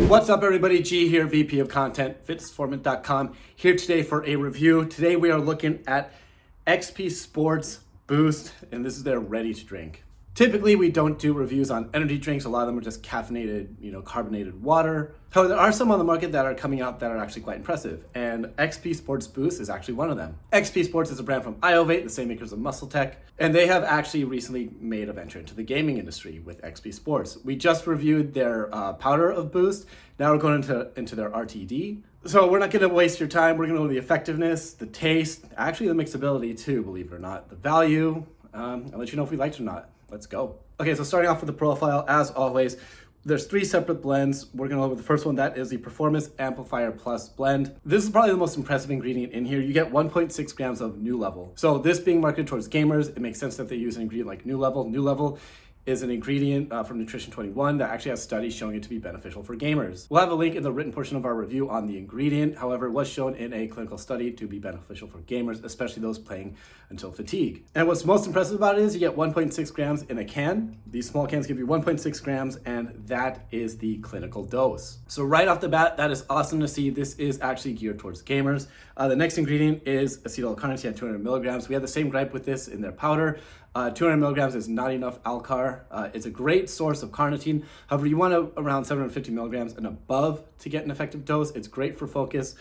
What's up everybody, G here, VP of Content, fitnessformant.com, here today for a review. Today we are looking at XP Sports Boost, and this is their ready to drink. Typically we don't do reviews on energy drinks. A lot of them are just caffeinated, carbonated water. However, there are some on the market that are coming out that are actually quite impressive, and XP Sports Boost is actually one of them. XP Sports is a brand from Iovate, the same makers of Muscle Tech, and they have actually recently made a venture into the gaming industry with XP Sports. We just reviewed their powder of Boost. Now we're going into their RTD. So we're not going to waste your time. We're going to know the effectiveness, the taste, actually the mixability too, believe it or not, the value. I'll let you know if we liked it or not. Let's go. Okay, so starting off with the profile, as always, there's 3 separate blends. We're going to go with the first one. That is the Performance Amplifier Plus blend. This is probably the most impressive ingredient in here. You get 1.6 grams of NooLVL. So this being marketed towards gamers, it makes sense that they use an ingredient like NooLVL. NooLVL is an ingredient from Nutrition 21 that actually has studies showing it to be beneficial for gamers. We'll have a link in the written portion of our review on the ingredient. However, it was shown in a clinical study to be beneficial for gamers, especially those playing until fatigue. And what's most impressive about it is you get 1.6 grams in a can. These small cans give you 1.6 grams, and that is the clinical dose. So right off the bat, that is awesome to see. This is actually geared towards gamers. The next ingredient is acetyl-L-carnitine at 200 milligrams. We had the same gripe with this in their powder. 200 milligrams is not enough alcar. It's a great source of carnitine. However, you want around 750 milligrams and above to get an effective dose. It's great for focus.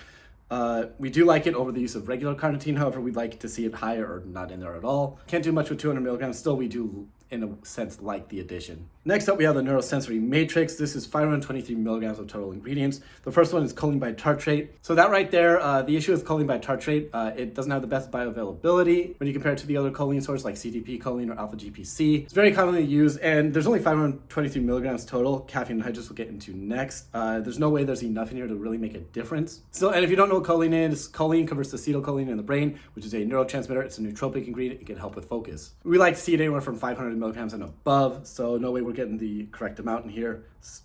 We do like it over the use of regular carnitine. However, we'd like to see it higher or not in there at all. Can't do much with 200 milligrams. Still, we do, in a sense, like the addition. Next up, we have the Neurosensory Matrix. This is 523 milligrams of total ingredients. The first one is choline bitartrate. So that right there, the issue with choline bitartrate, it doesn't have the best bioavailability when you compare it to the other choline sources like CDP choline or alpha GPC. It's very commonly used, and there's only 523 milligrams total. Caffeine anhydrous we'll get into next. There's no way there's enough in here to really make a difference. So, and if you don't know what choline is, choline converts to acetylcholine in the brain, which is a neurotransmitter. It's a nootropic ingredient. It can help with focus. We like to see it anywhere from 500 milligrams and above, so no way we're getting the correct amount in here.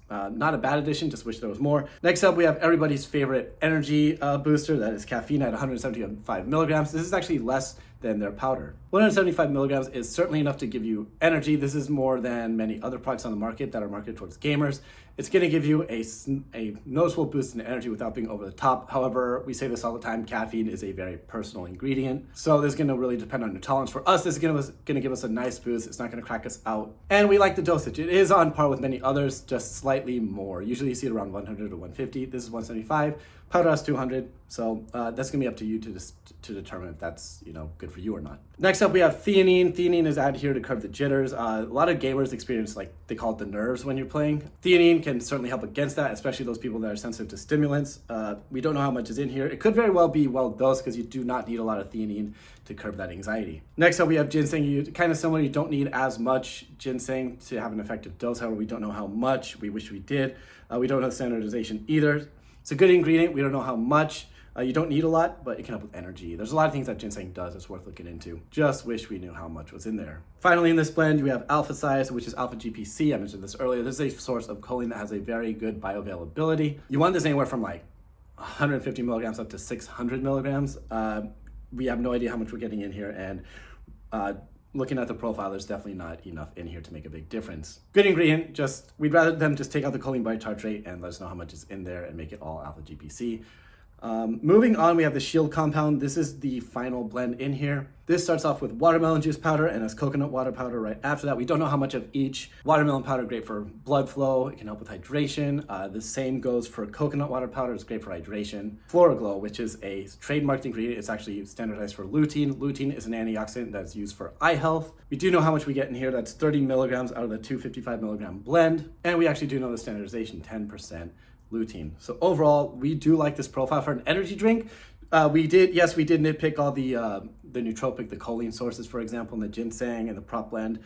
Not a bad addition, just wish there was more. Next up, we have everybody's favorite energy booster. That is caffeine at 175 milligrams. This is actually less than their powder. 175 milligrams is certainly enough to give you energy. This is more than many other products on the market that are marketed towards gamers. It's going to give you a noticeable boost in energy without being over the top. However, we say this all the time, caffeine is a very personal ingredient. So this is going to really depend on your tolerance. For us, this is going to give us a nice boost. It's not going to crack us out. And we like the dosage. It is on par with many others, just slightly more. Usually you see it around 100 or 150. This is 175. Powder has 200. So that's going to be up to you to determine if that's good for you or not. Next up, we have theanine. Theanine is added here to curb the jitters. A lot of gamers experience, they call it the nerves when you're playing. Theanine can certainly help against that, especially those people that are sensitive to stimulants. We don't know how much is in here. It could very well be well dosed because you do not need a lot of theanine to curb that anxiety. Next up, we have ginseng. Kind of similar. You don't need as much ginseng to have an effective dose. However, we don't know how much. We wish we did. We don't know standardization either. It's a good ingredient. We don't know how much. You don't need a lot, but it can help with energy. There's a lot of things that ginseng does that's worth looking into. Just wish we knew how much was in there. Finally, in this blend, we have alpha size, which is alpha GPC. I mentioned this earlier. This is a source of choline that has a very good bioavailability. You want this anywhere from 150 milligrams up to 600 milligrams. We have no idea how much we're getting in here, and looking at the profile, there's definitely not enough in here to make a big difference. Good ingredient, we'd rather them just take out the choline bitartrate and let us know how much is in there and make it all alpha GPC. Moving on, we have the Shield compound. This is the final blend in here. This starts off with watermelon juice powder and has coconut water powder right after that. We don't know how much of each. Watermelon powder, great for blood flow. It can help with hydration. The same goes for coconut water powder. It's great for hydration. FloraGlow, which is a trademarked ingredient. It's actually standardized for lutein. Lutein is an antioxidant that's used for eye health. We do know how much we get in here. That's 30 milligrams out of the 255 milligram blend. And we actually do know the standardization, 10% lutein. So overall, we do like this profile for an energy drink. We did nitpick all the nootropic, the choline sources, for example, and the ginseng and the prop blend,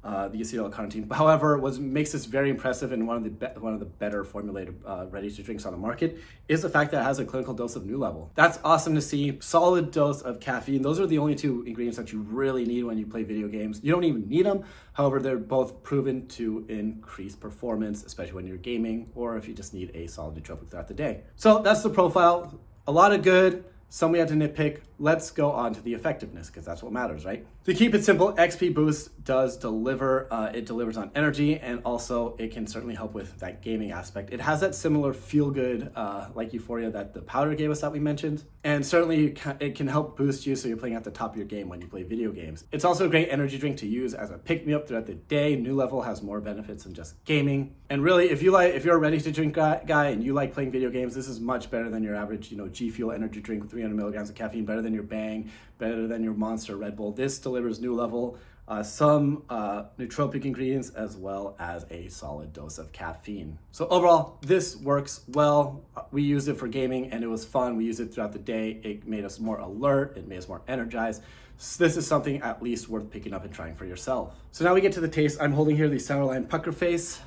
the acetyl-L-carnitine. However, what makes this very impressive and one of the better formulated ready-to-drinks on the market is the fact that it has a clinical dose of NooLVL. That's awesome to see. Solid dose of caffeine. Those are the only 2 ingredients that you really need when you play video games. You don't even need them. However, they're both proven to increase performance, especially when you're gaming or if you just need a solid nootropic throughout the day. So that's the profile. A lot of good. Some we had to nitpick. let's go on to the effectiveness, because that's what matters, right? To keep it simple, XP Boost does deliver. It delivers on energy, and also it can certainly help with that gaming aspect. It has that similar feel-good, like euphoria that the powder gave us that we mentioned. And certainly it can help boost you so you're playing at the top of your game when you play video games. It's also a great energy drink to use as a pick-me-up throughout the day. NooLVL has more benefits than just gaming. And really, if you're a ready-to-drink guy and you like playing video games, this is much better than your average, G Fuel energy drink with 300 milligrams of caffeine, better than your Bang, better than your Monster Red Bull. This delivers NooLVL, some nootropic ingredients, as well as a solid dose of caffeine. So overall, this works well. We used it for gaming and it was fun. We used it throughout the day. It made us more alert. It made us more energized. So this is something at least worth picking up and trying for yourself. So now we get to the taste. I'm holding here the Centerline Pucker Face.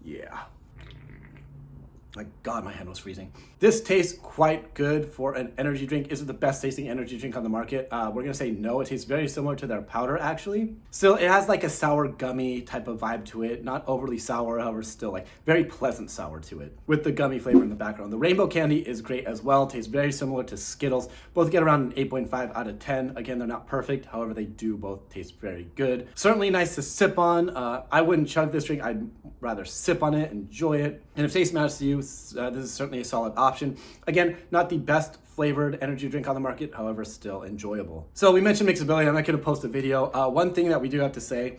Yeah. My God, my hand was freezing. This tastes quite good for an energy drink. Is it the best tasting energy drink on the market? We're gonna say no. It tastes very similar to their powder, actually. Still, it has like a sour gummy type of vibe to it. Not overly sour, however, still like very pleasant sour to it with the gummy flavor in the background. The rainbow candy is great as well. Tastes very similar to Skittles. Both get around an 8.5 out of 10. Again, they're not perfect. However, they do both taste very good. Certainly nice to sip on. I wouldn't chug this drink. I'd rather sip on it, enjoy it. And if taste matters to you, this is certainly a solid option. Again, not the best flavored energy drink on the market, however, still enjoyable. So we mentioned mixability. I'm not going to post a video. One thing that we do have to say,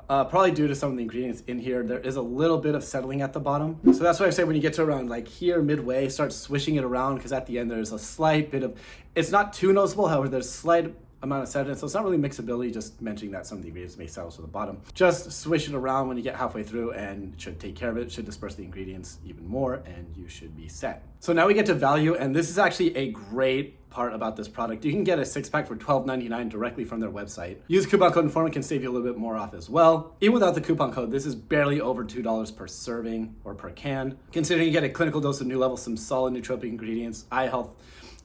probably due to some of the ingredients in here, there is a little bit of settling at the bottom. So that's why I say when you get to around like here midway, start swishing it around, because at the end there's a slight bit of, it's not too noticeable, however, there's slight amount of sediment, so it's not really mixability, just mentioning that some of the ingredients may settle to the bottom. Just swish it around when you get halfway through and it should take care of it. It should disperse the ingredients even more and you should be set. So now we get to value, and this is actually a great part about this product. You can get a 6-pack for $12.99 directly from their website. Use coupon code INFORMANT can save you a little bit more off as well. Even without the coupon code, this is barely over $2 per serving or per can. Considering you get a clinical dose of NooLVL, some solid nootropic ingredients, eye health,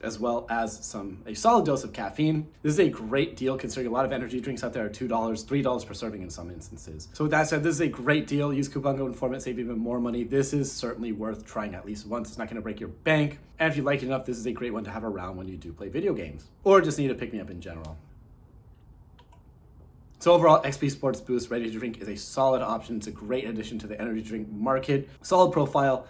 as well as a solid dose of caffeine. This is a great deal considering a lot of energy drinks out there are $2, $3 per serving in some instances. So with that said, this is a great deal. Use coupon code INFORMANT, save even more money. This is certainly worth trying at least once. It's not gonna break your bank. And if you like it enough, this is a great one to have around when you do play video games or just need a pick-me-up in general. So overall, XP Sports Boost Ready to Drink is a solid option. It's a great addition to the energy drink market. Solid profile,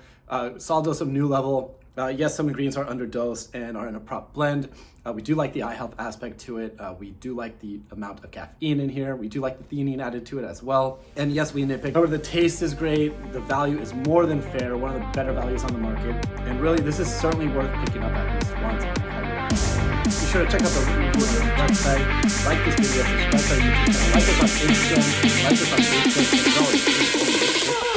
solid dose of NooLVL. Yes, some ingredients are underdosed and are in a prop blend. We do like the eye health aspect to it. We do like the amount of caffeine in here. We do like the theanine added to it as well. And yes, we nitpick. However, the taste is great. The value is more than fair. One of the better values on the market. And really, this is certainly worth picking up at least once. Be sure to check out the review on the website. Like this video, subscribe to our YouTube channel. Like us on Instagram. Like us on Facebook.